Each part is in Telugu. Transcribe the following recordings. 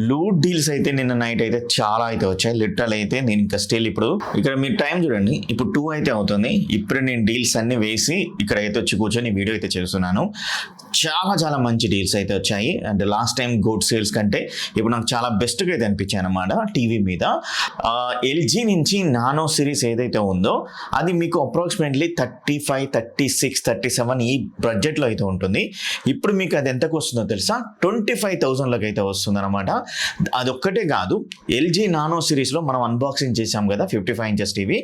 లూట్ డీల్స్ అయితే నిన్న నైట్ అయితే చాలా అయితే వచ్చాయి. లిటరల్ అయితే నేను ఇంకా స్టిల్ ఇప్పుడు ఇక్కడ మీరు టైం చూడండి, ఇప్పుడు 2 అయితే అవుతుంది. ఇప్పుడు నేను డీల్స్ అన్ని వేసి ఇక్కడ అయితే వచ్చి కూర్చొని వీడియో అయితే చేస్తున్నాను. చాలా చాలా మంచి డీల్స్ అయితే వచ్చాయి. అండ్ లాస్ట్ టైం గోడ్ సేల్స్ కంటే ఇప్పుడు నాకు చాలా బెస్ట్గా అయితే అనిపించాయి అనమాట టీవీ మీద. ఎల్జీ నుంచి నానో సిరీస్ ఏదైతే ఉందో అది మీకు అప్రాక్సిమేట్లీ 35, 36, 37 ఈ బడ్జెట్లో అయితే ఉంటుంది. ఇప్పుడు మీకు అది ఎంతకు వస్తుందో తెలుసా? 25,000లకు అయితే వస్తుంది అనమాట. అదొక్కటే కాదు, ఎల్జీ నానో సిరీస్లో మనం అన్బాక్సింగ్ చేసాం కదా 55 ఇంచెస్ టీవీ,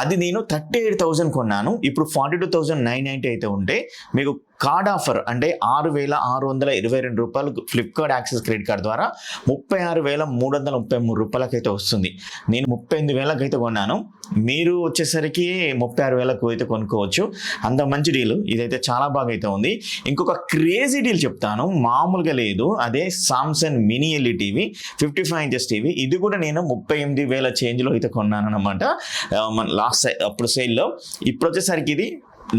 అది నేను 38,000 కొన్నాను. ఇప్పుడు 42,990 అయితే ఉంటే మీకు కార్డ్ ఆఫర్ అంటే 6,622 రూపాయలు ఫ్లిప్కార్ట్ యాక్సెస్ క్రెడిట్ కార్డ్ ద్వారా 36,333 రూపాయలకి అయితే వస్తుంది. నేను 38,000కి అయితే కొన్నాను, మీరు వచ్చేసరికి 36,000కు అయితే కొనుక్కోవచ్చు. అంత మంచి డీల్ ఇదైతే, చాలా బాగా అయితే ఉంది. ఇంకొక క్రేజీ డీల్ చెప్తాను, మామూలుగా లేదు. అదే Samsung mini L E TV 55 inches TV. ఇది కూడా నేను 38,000 చేంజ్లో అయితే కొన్నాను అనమాట లాస్ట్ అప్పుడు సేల్లో. ఇప్పుడు వచ్చేసరికి ఇది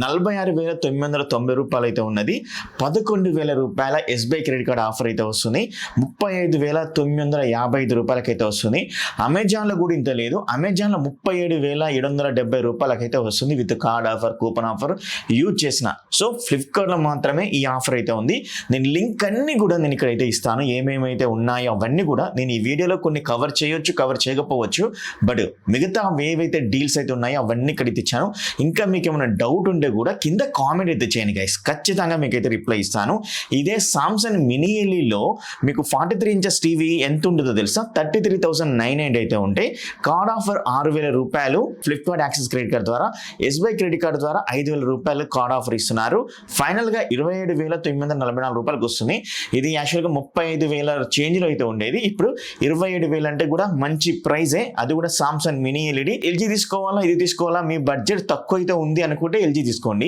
46,990 రూపాయలు అయితే ఉన్నది. 11,000 రూపాయల ఎస్బీఐ క్రెడిట్ కార్డ్ ఆఫర్ అయితే వస్తుంది. 35,955 రూపాయలకైతే వస్తుంది. అమెజాన్లో కూడా ఇంత లేదు, అమెజాన్లో 37,770 రూపాయలకైతే వస్తుంది with card offer, coupon offer use చేసిన. సో ఫ్లిప్కార్ట్లో మాత్రమే ఈ ఆఫర్ అయితే ఉంది. నేను లింక్ అన్ని కూడా నేను ఇక్కడైతే ఇస్తాను, ఏమేమైతే ఉన్నాయో అవన్నీ కూడా. నేను ఈ వీడియోలో కొన్ని కవర్ చేయొచ్చు, కవర్ చేయకపోవచ్చు, బట్ మిగతా ఏవైతే డీల్స్ అయితే ఉన్నాయో అవన్నీ ఇక్కడైతే ఇచ్చాను. ఇంకా మీకు ఏమైనా డౌట్ ఉంటే కూడా కింద కామెంట్ అయితే చేయండి గైస్, ఖచ్చితంగా మీకైతే రిప్లై ఇస్తాను. ఇదే సామ్సంగ్ మినీ ఎల్ఈలో మీకు 43 ఇంచెస్ టీవీ ఎంత ఉంటుందో తెలుసా? 33,990 అయితే ఉంటే కార్డ్ ఆఫర్ 6,000 రూపాయలు ఫ్లిప్కార్ట్ యాక్సెస్ క్రెడిట్ కార్డ్ ద్వారా, ఎస్బీఐ క్రెడిట్ కార్డ్ ద్వారా 5,000 రూపాయలు కార్డ్ ఆఫర్ ఇస్తున్నారు. ఫైనల్గా 27,944 రూపాయలకు వస్తుంది. ఇది యాక్చువల్గా 35,000 చేంజ్లో అయితే ఉండేది, ఇప్పుడు 27,000 అంటే కూడా మంచి ప్రైజే. అది కూడా సామ్సంగ్ మినీ ఎల్ఈడి. ఎల్జీ తీసుకోవాలా, ఇది తీసుకోవాలా, మీ బడ్జెట్ తక్కువ అయితే ఉంది అనుకుంటే ఎల్జీ తీసుకోండి.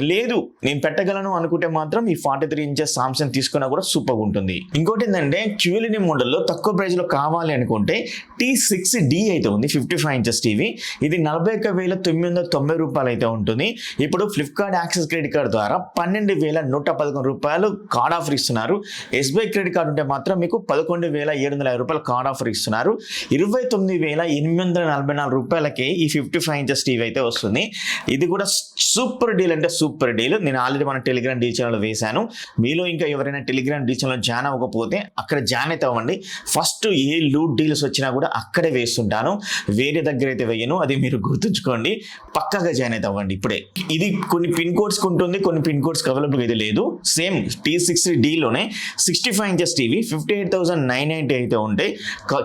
లేదు నేను పెట్టగలను అనుకుంటే మాత్రం ఈ 43 ఇంచెస్ సామ్సంగ్ తీసుకున్నా కూడా సూపర్ ఉంటుంది. ఇంకోటి ఏంటంటే క్యూఎల్ఈడి మోడల్లో తక్కువ ప్రైస్ లో కావాలి అనుకుంటే T6D అయితే ఉంది 55 ఇంచెస్ టీవీ. ఇది 41,990 రూపాయలు అయితే ఉంటుంది. ఇప్పుడు ఫ్లిప్కార్ట్ యాక్సెస్ క్రెడిట్ కార్డ్ ద్వారా 12,111 రూపాయలు కార్డ్ ఆఫర్ ఇస్తున్నారు. ఎస్బీఐ క్రెడిట్ కార్డు ఉంటే మాత్రం మీకు 11,750 రూపాయలు కార్డ్ ఆఫర్ ఇస్తున్నారు. 29,844 రూపాయలకే ఈ 55 ఇంచెస్ టీవీ అయితే వస్తుంది. ఇది కూడా సూపర్ డీల్ అంటే సూపర్ డీల్. నేను ఆల్రెడీ మన టెలిగ్రామ్ డీల్ ఛానల్ వేశాను. మీలో ఇంకా ఎవరైనా టెలిగ్రామ్ డీల్ ఛానల్ జాయిన్ అవ్వకపోతే అక్కడ జాయిన్ అయితే అవ్వండి. ఫస్ట్ ఏ లూట్ డీల్స్ వచ్చినా కూడా అక్కడే వేస్తుంటాను, వేరే దగ్గర అయితే వేయను, అది మీరు గుర్తుంచుకోండి. పక్కాగా జాయిన్ అయితే అవ్వండి ఇప్పుడే. ఇది కొన్ని పిన్ కోడ్స్ ఉంటుంది, కొన్ని పిన్ కోడ్స్ అవైలబుల్ అయితే లేదు. సేమ్ T6Dలోనే 65 ఇంచెస్ టీవీ 58,990 అయితే ఉంటే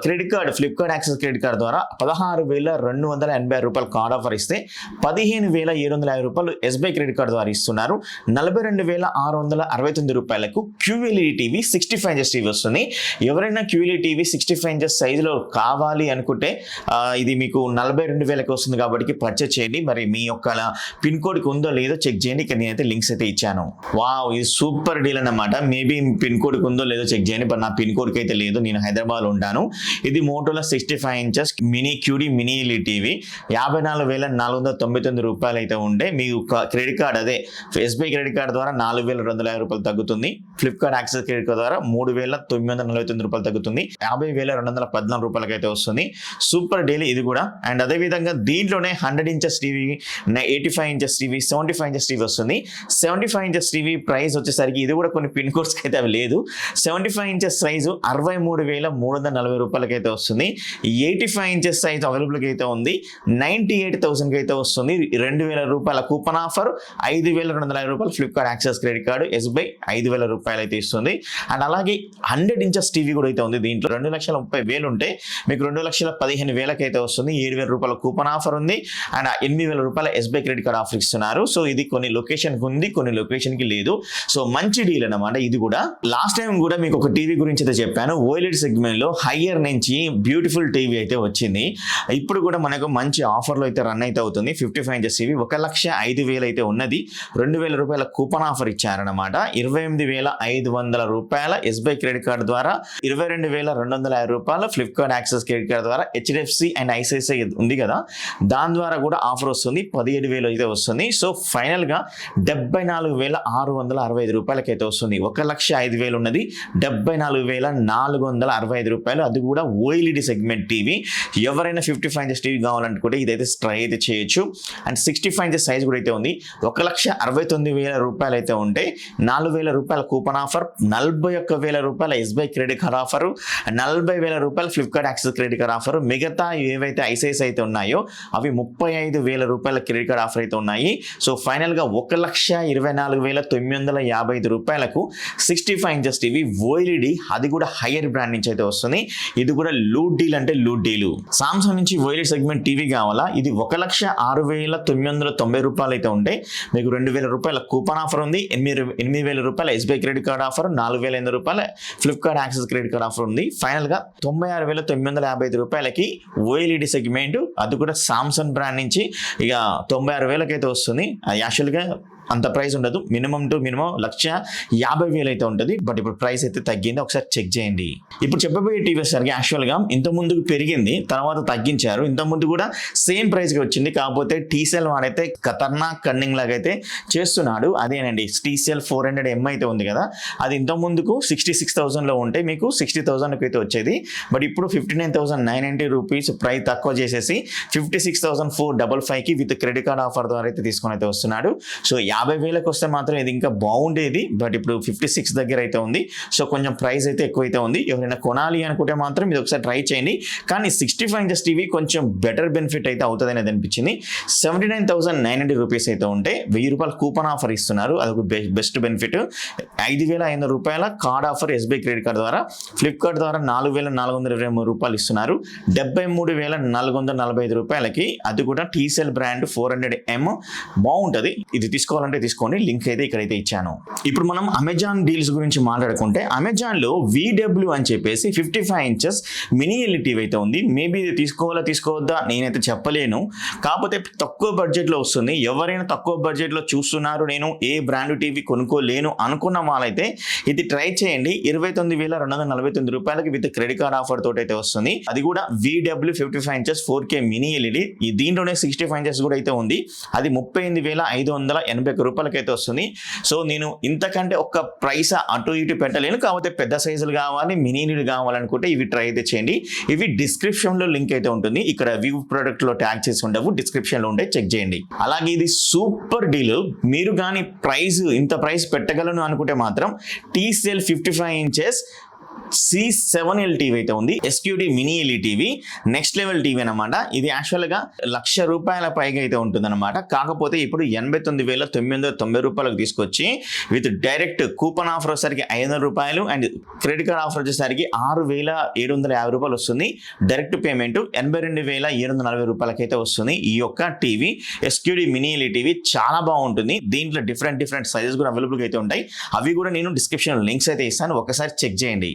credit card, Flipkart access credit card ద్వారా 16,280 రూపాయలు కార్డ్ ఆఫర్ ఇస్తే 15,750 రూపాయలు ఎస్బీఐ క్రెడిట్ కార్డు ద్వారా ఇస్తున్నారు. 42,669 రూపాయలకు క్యూఎల్ఈడి టీవీ 65 ఇంచెస్ టీవీ వస్తుంది. ఎవరైనా క్యూఎల్ఈడి టీవీ 65 ఇంచెస్ సైజులో కావాలి అనుకుంటే ఇది మీకు 42,000కి వస్తుంది కాబట్టి పర్చేజ్ చేయండి. మరి మీ యొక్క పిన్ కోడ్కి ఉందో లేదో చెక్ చేయండి. ఇక్కడ నేనైతే లింక్స్ అయితే ఇచ్చాను. వావ్, ఇది సూపర్ డీల్ అన్నమాట. మేబీ పిన్ కోడ్కి ఉందో లేదో చెక్ చేయండి, బట్ నా పిన్ కోడ్కి అయితే లేదు, నేను హైదరాబాద్లో ఉంటాను. ఇది మోటోలో 65 inches mini QD mini LED TV 54,499 రూపాయలు అయితే ఉంటే మీకు క్రెడిట్ కార్డ్, అదే ఎస్బీఐ క్రెడిట్ కార్డ్ ద్వారా 4,250 రూపాయలు తగ్గుతుంది. ఫ్లిప్కార్ట్ యాక్సెస్ క్రెడిట్ కార్డ్ ద్వారా 3,949 రూపాయలు తగ్గుతుంది. 50,214 రూపాయలకి అయితే వస్తుంది. సూపర్ డీల్ ఇది కూడా. అండ్ అదేవిధంగా దీంట్లోనే 100 inches TV, 85 inches TV, 75 inches TV వస్తుంది. 75 ఇంచెస్ టీవీ ప్రైస్ వచ్చేసరికి ఇది కూడా కొన్ని పిన్ కోడ్స్కి అయితే అవి లేదు. 75 ఇంచెస్ సైజు 63,340 రూపాయలకి అయితే వస్తుంది. 85 ఇంచెస్ సైజు అవైలబుల్గా అయితే ఉంది. 98,000కి అయితే వస్తుంది. 2,000 రూపాయల కూపన్ ఆఫర్, 5,250 రూపాయలు Flipkart access credit card, SBI 5,000 రూపాయలు అయితే ఇస్తుంది. అండ్ అలాగే 100 ఇంచెస్ టీవీ కూడా అయితే ఉంది. దీంట్లో 2,30,000 ఉంటే మీకు 2,15,000కి అయితే వస్తుంది. 7,000 రూపాయల కూపన్ ఆఫర్ ఉంది. అండ్ 8,000 రూపాయల ఎస్బీఐ క్రెడిట్ కార్డ్ ఆఫర్ ఇస్తున్నారు. సో ఇది కొన్ని లొకేషన్కి ఉంది, కొన్ని లొకేషన్కి లేదు. సో మంచి డీల్ అన్నమాట ఇది కూడా. లాస్ట్ టైం కూడా మీకు ఒక టీవీ గురించి అయితే చెప్పాను. ఓఎల్ఈడి సెగ్మెంట్లో హయ్యర్ నుంచి బ్యూటిఫుల్ టీవీ అయితే వచ్చింది. ఇప్పుడు కూడా మనకు మంచి ఆఫర్లో అయితే రన్ అయితే అవుతుంది. 55 ఇంచెస్ టీవీ 1,05,000 25,000 అయితే ఉన్నది. 2,000 రూపాయల కూపన్ ఆఫర్ ఇచ్చారనమాట. 28,500 రూపాయల ఎస్బీఐ క్రెడిట్ కార్డు ద్వారా, 22,250 రూపాయల ఫ్లిప్కార్ట్ యాక్సెస్ క్రెడిట్ కార్డు ద్వారా, హెచ్డిఎఫ్సి అండ్ ఐసిఐసిఐ ఉంది కదా దాని ద్వారా కూడా ఆఫర్ వస్తుంది. 17,000 అయితే వస్తుంది. సో ఫైనల్ గా 74,665 రూపాయలకైతే వస్తుంది. 1,05,000 ఉన్నది, 74,465 రూపాయలు. అది కూడా ఓఎల్ఈడి సెగ్మెంట్ టీవీ. ఎవరైనా 55 ఇంచెస్ టీవీ కావాలనుకుంటే ఇదైతే ట్రై అయితే చేయొచ్చు. అండ్ 65 ఇంచెస్ సైజ్ కూడా అయితే ఉంది. 1,69,000 రూపాయలు అయితే ఉంటే 4,000 రూపాయల కూపన్ ఆఫర్, 41,000 రూపాయల ఎస్బీఐ క్రెడిట్ కార్డ్ ఆఫర్, 40,000 రూపాయల Flipkart access credit card offer. మిగతా ఏవైతే ఐసిఐసిఐ అయితే ఉన్నాయో అవి 35,000 రూపాయల క్రెడిట్ కార్డ్ ఆఫర్ అయితే ఉన్నాయి. సో ఫైనల్ గా 1,24,955 రూపాయలకు 65 ఇంచెస్ టీవీ ఓఎల్ఈడి, అది కూడా హైయర్ బ్రాండ్ నుంచి అయితే వస్తుంది. ఇది కూడా లూట్ డీల్ అంటే లూట్ డీల్. సామ్సంగ్ నుంచి ఓఎల్ఈడి సెగ్మెంట్ టీవీ కావాలా, ఇది 1,06,990 రూపాయలు అయితే ఉంటే మీకు 2,000 రూపాయల కూపన్ ఆఫర్ ఉంది. 8,000 రూపాయల ఎస్బీఐ క్రెడిట్ కార్డ్ ఆఫర్, 4,500 రూపాయల Flipkart access credit card offer ఉంది. ఫైనల్ గా 96,955 రూపాయలకి ఓఎల్ఈడి సెగ్మెంట్, అది కూడా సామ్సంగ్ బ్రాండ్ నుంచి ఇక 96,000 అయితే వస్తుంది. యాక్చువల్గా అంత ప్రైస్ ఉండదు, మినిమం టు మినిమం 1,50,000 అయితే ఉంటుంది. బట్ ఇప్పుడు ప్రైస్ అయితే తగ్గింది, ఒకసారి చెక్ చేయండి. ఇప్పుడు చెప్పబోయే టీవీ సరికి యాక్చువల్గా ఇంత ముందుకు పెరిగింది, తర్వాత తగ్గించారు. ఇంత ముందు కూడా సేమ్ ప్రైస్కి వచ్చింది, కాకపోతే టీసీఎల్ వాడైతే ఖతర్నాక్ కన్నింగ్ లాగా అయితే చేస్తున్నాడు. అదేనండి టీసీఎల్ 400M అయితే ఉంది కదా, అది ఇంత ముందుకు 66,000లో ఉంటే మీకు 60,000కి అయితే వచ్చేది. బట్ ఇప్పుడు 59,990 రూపీస్ ప్రైస్ తక్కువ చేసేసి 56,455కి విత్ క్రెడిట్ కార్డ్ ఆఫర్ ద్వారా అయితే తీసుకొని అయితే వస్తున్నాడు. సో 50,000కి వస్తే మాత్రం ఇది ఇంకా బాగుండేది. బట్ ఇప్పుడు 56 దగ్గర అయితే ఉంది. సో కొంచెం ప్రైస్ అయితే ఎక్కువ అయితే ఉంది. ఎవరైనా కొనాలి అనుకుంటే మాత్రం ఇది ఒకసారి ట్రై చేయండి. కానీ 65 ఇంచెస్ టీవీ కొంచెం బెటర్ బెనిఫిట్ అయితే అవుతుంది అనేది అనిపించింది. 79,990 రూపీస్ అయితే ఉంటే 1,000 రూపాయల కూపన్ ఆఫర్ ఇస్తున్నారు. అదొక బెస్ట్ బెనిఫిట్. 5,500 రూపాయల card offer SBI credit card ద్వారా, ఫ్లిప్కార్ట్ ద్వారా 4,423 రూపాయలు ఇస్తున్నారు. 73,445 రూపాయలకి, అది కూడా టీసీఎల్ బ్రాండ్ 400M బాగుంటుంది. ఇది తీసుకోవాలంటే తీసుకోండి, లింక్ అయితే ఇక్కడైతే ఇచ్చాను. ఇప్పుడు మనం అమెజాన్ డీల్స్ గురించి మాట్లాడుకుంటే, అమెజాన్ లో VW అని చెప్పేసి 55 ఇంచెస్ మినీ ఎల్ఈడి టీవీ అయితే ఉంది. మేబీ ఇది తీసుకోవద్దా నేనైతే చెప్పలేను, కాకపోతే తక్కువ బడ్జెట్ లో వస్తుంది. ఎవరైనా తక్కువ బడ్జెట్ లో చూస్తున్నారు, నేను ఏ బ్రాండ్ టీవీ కొనుక్కోలేను అనుకున్న వాళ్ళైతే ఇది ట్రై చేయండి. 29,249 రూపాయలకి విత్ క్రెడిట్ కార్డ్ ఆఫర్ తోటి అయితే వస్తుంది. అది కూడా VW 55 inches 4K mini LED. దీంట్లోనే 65 ఇంచెస్ కూడా అయితే ఉంది. అది 38,580 రూపాయలకి అయితే వస్తుంది. సో నేను ఇంతకంటే ఒక్క ప్రైస్ అటు ఇటు పెట్టలేను, కాకపోతే పెద్ద సైజులు కావాలి, మినీ ఎల్ఈడి కావాలనుకుంటే ఇవి ట్రై అయితే చేయండి. ఇవి డిస్క్రిప్షన్ లో లింక్ అయితే ఉంటుంది. ఇక్కడ వ్యూ ప్రొడక్ట్ లో ట్యాగ్ చేసి ఉండవు, డిస్క్రిప్షన్ లో ఉంటే చెక్ చేయండి. అలాగే ఇది సూపర్ డీల్. మీరు కానీ ఇంత ప్రైస్ పెట్టగలను అనుకుంటే మాత్రం టీసీఎల్ 55 ఇంచెస్ C7L టీవీ అయితే ఉంది. S Q D mini LED TV next level TV అనమాట. ఇది యాక్చువల్గా 1,00,000 రూపాయల పైగా అయితే ఉంటుంది అనమాట. కాకపోతే ఇప్పుడు 89,990 రూపాయలకు తీసుకొచ్చి విత్ డైరెక్ట్ కూపన్ ఆఫర్ వచ్చేసరికి 500 రూపాయలు అండ్ క్రెడిట్ కార్డ్ ఆఫర్ వచ్చేసరికి 6,750 రూపాయలు వస్తుంది. డైరెక్ట్ పేమెంట్ 82,740 రూపాయలకైతే వస్తుంది. ఈ యొక్క టీవీ ఎస్క్యూడి మినీ ఎల్ఈడి టీవీ చాలా బాగుంటుంది. దీంట్లో డిఫరెంట్ సైజెస్ కూడా అవైలబుల్గా అయితే ఉంటాయి. అవి కూడా నేను డిస్క్రిప్షన్ లింక్స్ అయితే ఇస్తాను, ఒకసారి చెక్ చేయండి.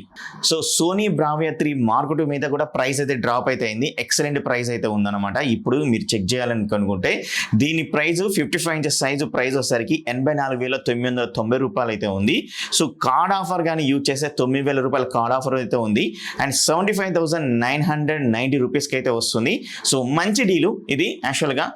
So Sony Bravia 3 Mark II మీద కూడా ప్రైస్ అయితే డ్రాప్ అయితే అయింది. ఎక్సలెంట్ ప్రైస్ అయితే ఉందన్నమాట. ఇప్పుడు మీరు చెక్ చేయాలని అనుకుంటే దీని ప్రైస్ 55 ఇంచెస్ సైజు ప్రైస్ వచ్చేసరికి 84,990 రూపాయలు అయితే ఉంది. సో కార్డ్ ఆఫర్ కానీ యూజ్ చేస్తే 9,000 రూపాయల కార్డ్ ఆఫర్ అయితే ఉంది అండ్ 75,990 రూపీస్కి అయితే వస్తుంది. సో మంచి డీలు ఇది. యాక్చువల్గా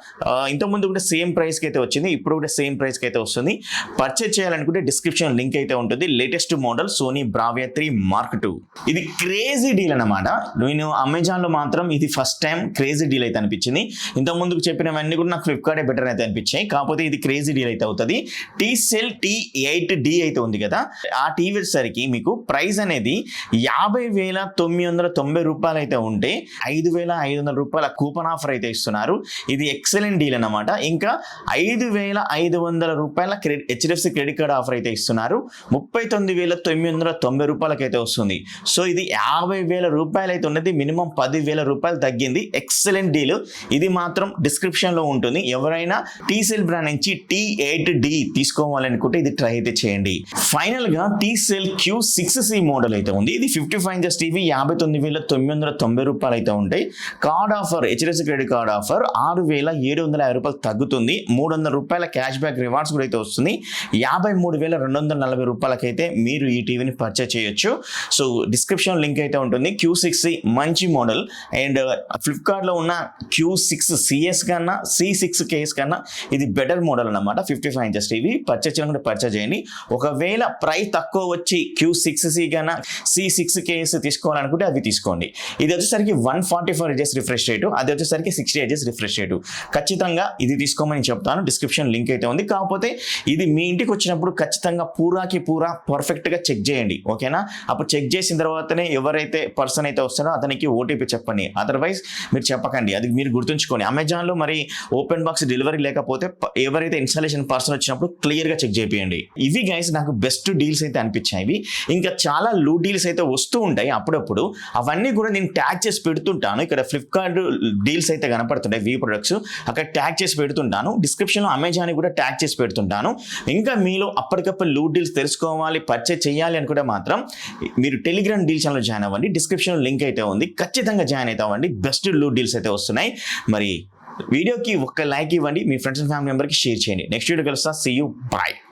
ఇంతకుముందు కూడా సేమ్ ప్రైస్కి అయితే వచ్చింది, ఇప్పుడు కూడా సేమ్ ప్రైస్కి అయితే వస్తుంది. పర్చేజ్ చేయాలనుకుంటే డిస్క్రిప్షన్ లింక్ అయితే ఉంటుంది. Latest model Sony Bravia 3 Mark II. ఇది క్రేజీ డీల్ అన్నమాట. నేను అమెజాన్ లో మాత్రం ఇది ఫస్ట్ టైం క్రేజీ డీల్ అయితే అనిపించింది. ఇంత ముందుకు చెప్పినవన్నీ కూడా నాకు ఫ్లిప్కార్టే బెటర్ అయితే అనిపించాయి, కాకపోతే ఇది క్రేజీ డీల్ అయితే అవుతుంది. టీసెల్ T8D అయితే ఉంది కదా, ఆ టీవీ వచ్చేసరికి మీకు ప్రైస్ అనేది 50,990 రూపాయలు అయితే ఉంటే 5,500 రూపాయల కూపన్ ఆఫర్ అయితే ఇస్తున్నారు. ఇది ఎక్సలెంట్ డీల్ అన్నమాట. ఇంకా 5,500 రూపాయల హెచ్డిఎఫ్సి క్రెడిట్ కార్డ్ ఆఫర్ అయితే ఇస్తున్నారు. 39,990 రూపాయలకి అయితే వస్తుంది. వస్తుంది. సో ఇది 50,000 రూపాయలు అయితే ఉన్నది, మినిమం 10,000 రూపాయలు తగ్గింది. Excellent deal. ఇది మాత్రం డిస్క్రిప్షన్లో ఉంటుంది. ఎవరైనా టీసెల్ బ్రాండ్ నుంచి T8D తీసుకోవాలనుకుంటే ఇది ట్రై అయితే చేయండి. ఫైనల్గా టీసెల్ Q6C మోడల్ అయితే ఉంది. ఇది 55 ఇంచెస్ టీవీ 59,990 రూపాయలు అయితే ఉంటాయి. Card offer, HDFC credit card offer 6,750 రూపాయలు తగ్గుతుంది. 300 రూపాయల క్యాష్ బ్యాక్ రివార్డ్స్ కూడా అయితే వస్తుంది. 53,240 రూపాయలకైతే మీరు ఈ టీవీని పర్చేజ్ చేయొచ్చు. సో డిస్క్రిప్షన్ లింక్ అయితే ఉంటుంది. Q6 మంచి మోడల్. అండ్ ఫ్లిప్కార్ట్లో ఉన్న Q6CS కన్నా C6KS కన్నా ఇది బెటర్ మోడల్ అన్నమాట. 55 ఇంచెస్ టీవీ పర్చేజ్ చేయాలంటే పర్చేజ్ చేయండి. ఒకవేళ ప్రైస్ తక్కువ వచ్చి Q6C కన్నా C6KS తీసుకోవాలనుకుంటే అది తీసుకోండి. ఇది వచ్చేసరికి 144 హెర్ట్జ్ రిఫ్రెష్ రేటు, అది వచ్చేసరికి 60 హెర్ట్జ్ రిఫ్రెష్ రేటు. ఖచ్చితంగా ఇది తీసుకోమని చెప్తాను. డిస్క్రిప్షన్ లింక్ అయితే ఉంది. కాకపోతే ఇది మీ ఇంటికి వచ్చినప్పుడు ఖచ్చితంగా పూరాకి పూరా పర్ఫెక్ట్గా చెక్ చేయండి, ఓకేనా? అప్పుడు చెక్ చేసిన తర్వాతనే ఎవరైతే పర్సన్ అయితే వస్తారో అతనికి ఓటీపీ చెప్పండి. అదర్వైజ్ మీరు చెప్పకండి. అది మీరు గుర్తుంచుకోండి. అమెజాన్లో మరి ఓపెన్ బాక్స్ డెలివరీ లేకపోతే ఎవరైతే ఇన్స్టాలేషన్ పర్సన్ వచ్చినప్పుడు క్లియర్గా చెక్ చేయండి. ఇవి గైస్ నాకు బెస్ట్ డీల్స్ అయితే అనిపించాయి. ఇంకా చాలా లూట్ డీల్స్ అయితే వస్తూ ఉంటాయి అప్పుడప్పుడు. అవన్నీ కూడా నేను ట్యాగ్ చేసి పెడుతుంటాను. ఇక్కడ ఫ్లిప్కార్ట్ డీల్స్ అయితే కనపడుతుంటాయి, వి ప్రొడక్ట్స్, అక్కడ ట్యాగ్ చేసి పెడుతుంటాను. డిస్క్రిప్షన్లో అమెజాన్ కూడా ట్యాగ్ చేసి పెడుతుంటాను. ఇంకా మీలో అప్పటికప్పుడు లూట్ డీల్స్ తెలుసుకోవాలి, పర్చేజ్ చేయాలి అనుకుంటే మాత్రం మీరు టెలిగ్రామ్ డీల్ ఛానల్ జాయిన్ అవ్వండి. డిస్క్రిప్షన్లో లింక్ అయితే ఉంది. ఖచ్చితంగా జాయిన్ అయితే అవ్వండి. బెస్ట్ లూట్ డీల్స్ అయితే వస్తున్నాయి. మరి వీడియోకి ఒక లైక్ ఇవ్వండి, మీ ఫ్రెండ్స్ అండ్ ఫ్యామిలీ మెంబర్కి షేర్ చేయండి. నెక్స్ట్ వీడియో కలుస్తా. See you, bye.